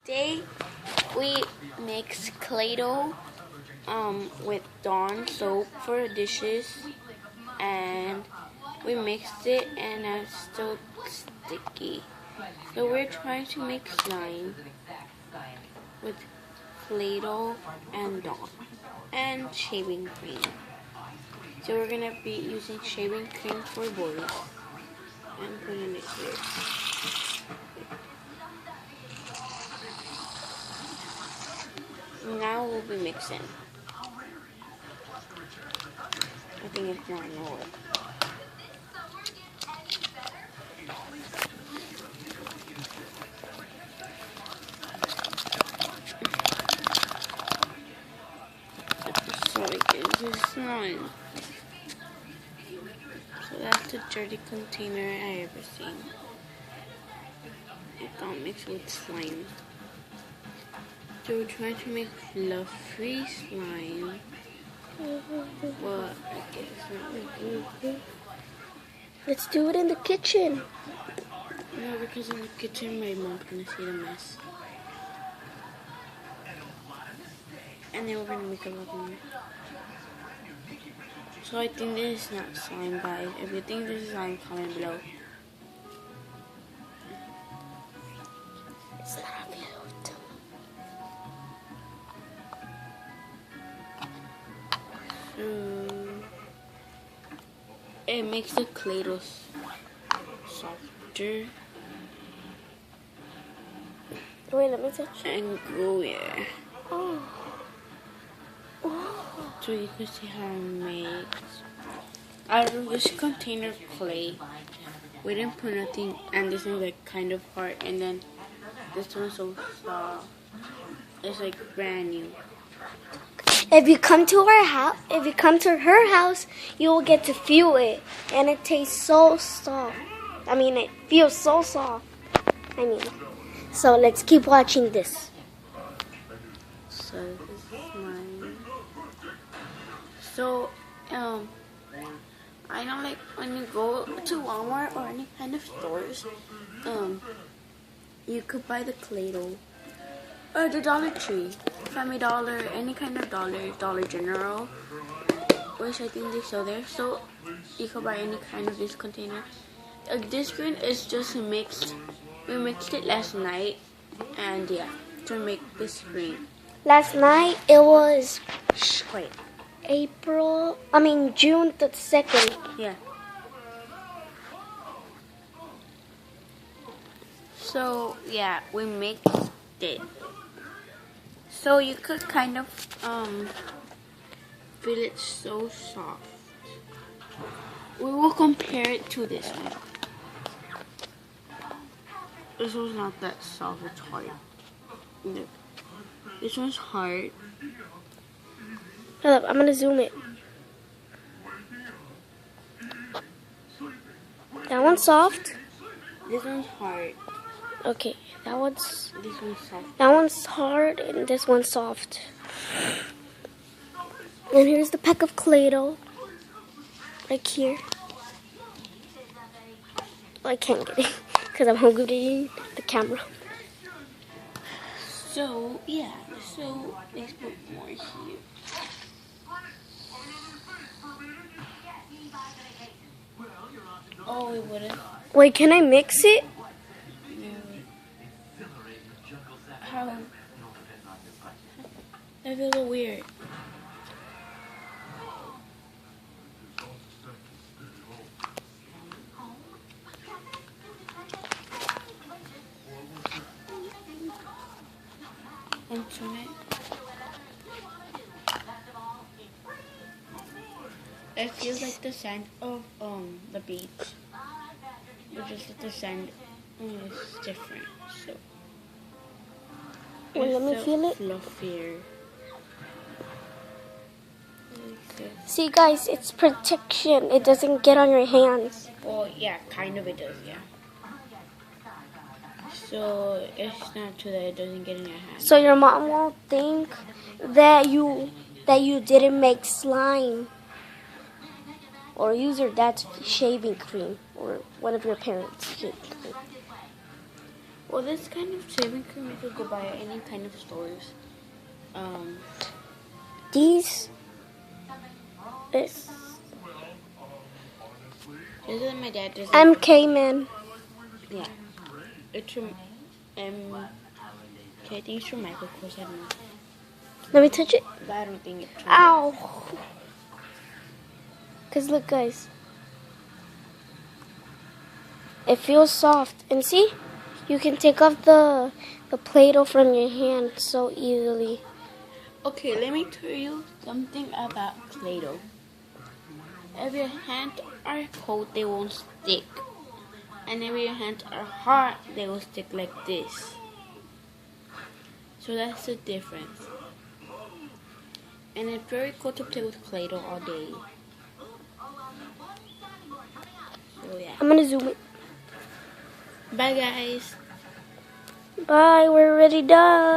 Today we mix Play-Doh with Dawn soap for dishes, and we mixed it and it's still sticky. So we're trying to make slime with Play-Doh and Dawn and shaving cream. So we're gonna be using shaving cream for boys and putting it here. Now we'll be mixing. I think it's not gonna work. So it gives us slime. So that's the dirty container I ever seen. It got mixed with slime. So we're trying to make fluffy slime. Well, I guess Let's do it in the kitchen. no, because in the kitchen my mom's gonna see the mess. And then we're gonna make a lot more. So I think this is not slime, guys. If you think this is slime, comment below. It's not cute. It makes the Play-Doh softer Wait, let me touch. and gooey. Oh. So you can see how it makes. Out of this container of clay, we didn't put nothing, and this is like kind of hard, and then this one's so soft. It's like brand new. If you come to her house, you will get to feel it, and it tastes so soft. It feels so soft. So let's keep watching this. So this is mine. So I know, like, when you go to Walmart or any kind of stores, you could buy the Play-Doh or the Dollar Tree, Family Dollar, any kind of Dollar General, which I think they sell there. So you could buy any kind of this container. This green is just mixed. We mixed it last night, and yeah, to make this green. Last night it was June the 2nd. Yeah. So yeah, we mixed it. So you could kind of feel it so soft. We will compare it to this one. This one's not that soft, it's hard. Look. This one's hard. Hold up, I'm gonna zoom it. That one's soft. This one's hard. Okay, This one's soft. that one's hard, and this one's soft. And here's the pack of Play-Doh. Right here. I can't get it because I'm holding the camera. So yeah, so let's put more here. Oh, we wouldn't. Wait, can I mix it? How? That feels so weird. And turn it. It feels like the sand of the beach. But just that the sand is different. So Wait, let me feel it. Fluffier. See, guys, it's protection. It doesn't get on your hands. Well, yeah, kind of it does, yeah. So it's not true that it doesn't get in your hand. So your mom won't think that you didn't make slime or use your dad's shaving cream or one of your parents' shaving cream. Well, this kind of shaving cream you could go buy at any kind of stores. These is This is my dad just MK Man. yeah. It's from okay, I think it's from Michael Kors, I don't know. Let me touch it. But I don't think it's from Ow. Cause look, guys. It feels soft, and see, you can take off the Play-Doh from your hand so easily. Okay, let me tell you something about Play-Doh. If your hands are cold, they won't stick. And if your hands are hot, they will stick like this. So that's the difference. And it's very cool to play with Play-Doh all day. So yeah. I'm gonna zoom it. Bye guys. Bye, we're already done.